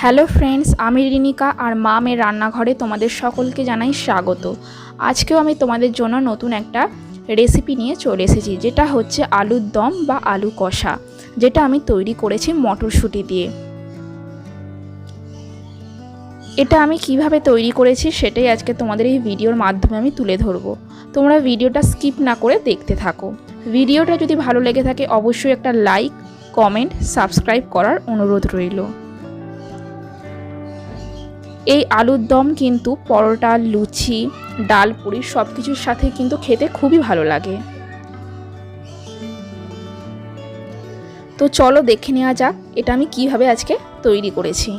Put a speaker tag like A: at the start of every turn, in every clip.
A: Hello friends, আমি রিনিকা আর মামের রান্নাঘরে তোমাদের সকলকে জানাই স্বাগত। আজকেও আমি তোমাদের জন্য নতুন একটা রেসিপি নিয়ে চলে এসেছি, যেটা হচ্ছে আলুর দম বা আলু কষা, যেটা আমি তৈরি করেছি মটরশুঁটি দিয়ে। এটা আমি কিভাবে তৈরি করেছি সেটাই আজকে তোমাদের এই ভিডিওর মাধ্যমে আমি তুলে ধরবো। তোমরা ভিডিওটা স্কিপ না করে দেখতে থাকো। ভিডিওটা যদি ভালো লেগে থাকে অবশ্যই একটা লাইক, কমেন্ট, সাবস্ক্রাইব করার অনুরোধ রইল। এই আলুর দম কিন্তু পরোটা, লুচি, ডাল, পুরি সব কিছুর সাথে কিন্তু খেতে খুবই ভালো লাগে। তো চলো দেখে নেওয়া যাক এটা আমি কিভাবে আজকে তৈরি করেছি।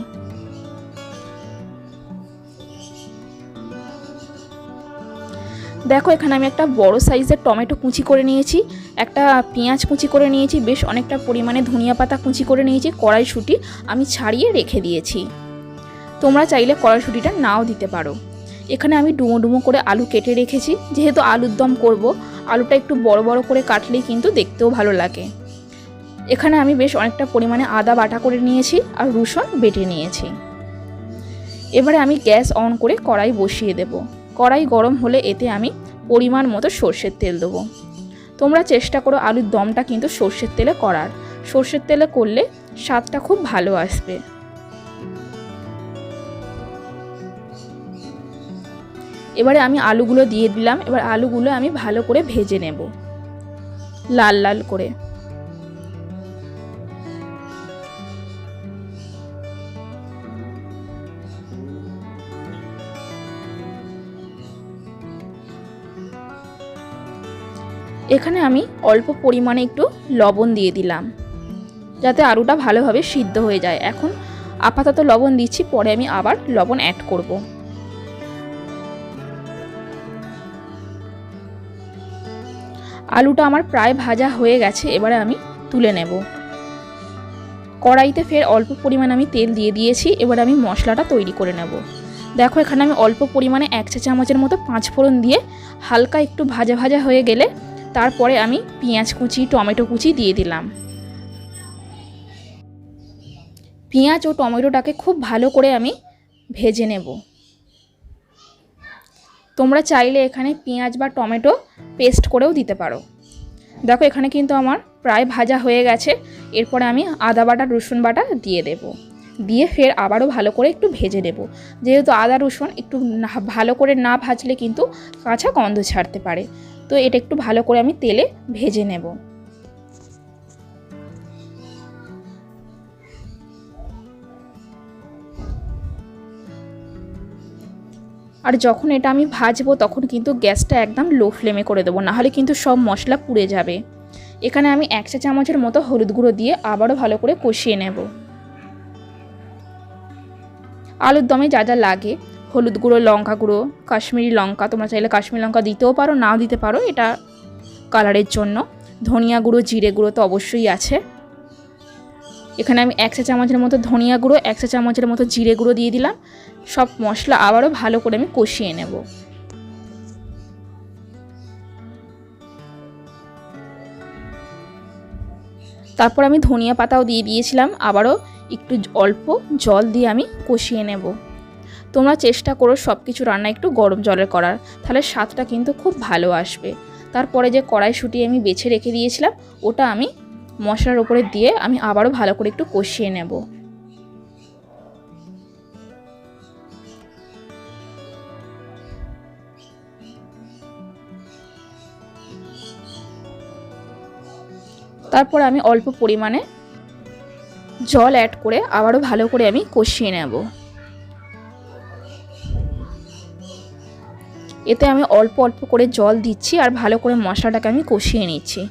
A: দেখো, এখানে আমি একটা বড় সাইজের টমেটো কুচি করে নিয়েছি, একটা পেঁয়াজ কুচি করে নিয়েছি, বেশ অনেকটা পরিমাণে ধনিয়া পাতা কুচি করে নিয়েছি, কড়াইশুঁটি আমি ছাড়িয়ে রেখে দিয়েছি। তোমরা চাইলে কড়াইশুঁটিটা নাও দিতে পারো। এখানে আমি ডুমো ডুমো করে আলু কেটে রেখেছি, যেহেতু আলুর দম করব, আলুটা একটু বড় বড় করে কাটলেই কিন্তু দেখতেও ভালো লাগে। এখানে আমি বেশ অনেকটা পরিমাণে আদা বাটা করে নিয়েছি আর রসুন বেটে নিয়েছি। এবারে আমি গ্যাস অন করে কড়াই বসিয়ে দেব। কড়াই গরম হলে এতে আমি পরিমাণ মতো সর্ষের তেল দেবো। তোমরা চেষ্টা করো আলুর দমটা কিন্তু সর্ষের তেলে করার। সর্ষের তেলে করলে স্বাদটা খুব ভালো আসবে। এবারে আমি আলুগুলো দিয়ে দিলাম। এবার আলুগুলো আমি ভালো করে ভেজে নেব, লাল লাল করে। এখানে আমি অল্প পরিমাণে একটু লবণ দিয়ে দিলাম, যাতে আলুটা ভালোভাবে সিদ্ধ হয়ে যায়। এখন আপাতত লবণ দিচ্ছি, পরে আমি আবার লবণ অ্যাড করব। আলুটা আমার প্রায় ভাজা হয়ে গেছে, এবারে আমি তুলে নেব। কড়াইতে ফের অল্প পরিমাণে আমি তেল দিয়ে দিয়েছি। এবার আমি মশলাটা তৈরি করে নেব। দেখো, এখানে আমি অল্প পরিমাণে 1 চা চামচের মতো 5 ফোড়ন দিয়ে হালকা একটু ভাজা ভাজা হয়ে গেলে তারপরে আমি পেঁয়াজ কুচি, টমেটো কুচি দিয়ে দিলাম। পেঁয়াজ ও টমেটোটাকে খুব ভালো করে আমি ভেজে নেব। তোমরা চাইলে এখানে পেঁয়াজ বা টমেটো পেস্ট করেও দিতে পারো। দেখো, এখানে কিন্তু আমার প্রায় ভাজা হয়ে গেছে। এরপরে আমি আদা বাটা, রসুন বাটা দিয়ে দেব। দিয়ে ফের আবারও ভালো করে একটু ভেজে নেব। যেহেতু আদা রসুন একটু ভালো করে না ভাজলে কিন্তু কাঁচা গন্ধ ছাড়তে পারে, তো এটা একটু ভালো করে আমি তেলে ভেজে নেব। আর যখন এটা আমি ভাজবো তখন কিন্তু গ্যাসটা একদম লো ফ্লেমে করে দেবো, নাহলে কিন্তু সব মশলা পুড়ে যাবে। এখানে আমি 1 চা চামচের মতো হলুদ গুঁড়ো দিয়ে আবারও ভালো করে কষিয়ে নেব। আলুর দমে যা যা লাগে, হলুদ গুঁড়ো, লঙ্কা গুঁড়ো, কাশ্মীরি লঙ্কা, তোমরা চাইলে কাশ্মীরি লঙ্কা দিতেও পারো, নাও দিতে পারো, এটা কালারের জন্য। ধনিয়া গুঁড়ো, জিরে গুঁড়ো তো অবশ্যই আছে। এখানে আমি 1 চা চামচের মতো ধনিয়া গুঁড়ো, 1 চা চামচের মতো জিরে গুঁড়ো দিয়ে দিলাম। সব মশলা আবারও ভালো করে আমি কষিয়ে নেব। তারপর আমি ধনিয়া পাতাও দিয়ে দিয়েছিলাম। আবারও একটু অল্প জল দিয়ে আমি কষিয়ে নেব। তোমরা চেষ্টা করো সব কিছু রান্না একটু গরম জলের করার, তাহলে স্বাদটা কিন্তু খুব ভালো আসবে। তারপরে যে কড়াইশুঁটি আমি বেছে রেখে দিয়েছিলাম, ওটা আমি মশলার উপরে দিয়ে আমি আবারও ভালো করে একটু কষিয়ে নেব। তারপর আমি অল্প পরিমাণে জল অ্যাড করে আবারও ভালো করে আমি কষিয়ে নেব। এতে আমি অল্প অল্প করে জল দিচ্ছি আর ভালো করে মশলাটাকে আমি কষিয়ে নিচ্ছি।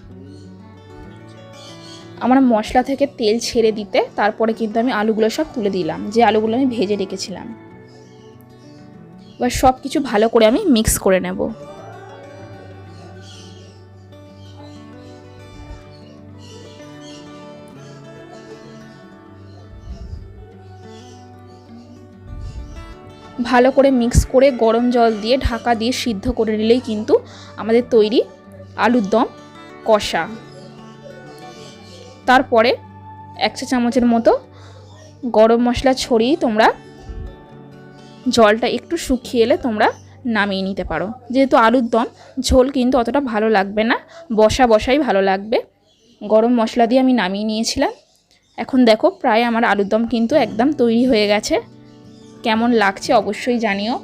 A: আমার মশলা থেকে তেল ছেড়ে দিতে তারপরে কিন্তু আমি আলুগুলো সব তুলে দিলাম, যে আলুগুলো আমি ভেজে রেখেছিলাম। এবার সব কিছু ভালো করে আমি মিক্স করে নেব। ভালো করে মিক্স করে গরম জল দিয়ে ঢাকা দিয়ে সিদ্ধ করে নিলেই কিন্তু আমাদের তৈরি আলুর দম কষা। তারপরে 1 চা চামচের মতো গরম মশলা ছড়িয়ে তোমরা জলটা একটু শুকিয়ে এলে তোমরা নামিয়ে নিতে পারো। যেহেতু আলুর দম, ঝোল কিন্তু অতটা ভালো লাগবে না, বসা বসাই ভালো লাগবে। গরম মশলা দিয়ে আমি নামিয়ে নিয়েছিলাম। এখন দেখো প্রায় আমার আলুর দম কিন্তু একদম তৈরি হয়ে গেছে। কেমন লাগছে অবশ্যই জানিও।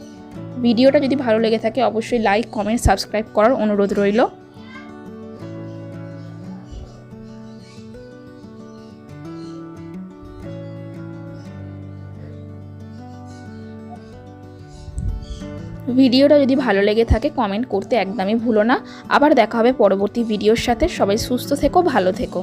A: ভিডিওটা যদি ভালো লেগে থাকে অবশ্যই লাইক, কমেন্ট, সাবস্ক্রাইব করার অনুরোধ রইল। ভিডিওটা যদি ভালো লেগে থাকে কমেন্ট করতে একদমই ভুলো না। আবার দেখা হবে পরবর্তী ভিডিওর সাথে। সবাই সুস্থ থেকো, ভালো থেকো।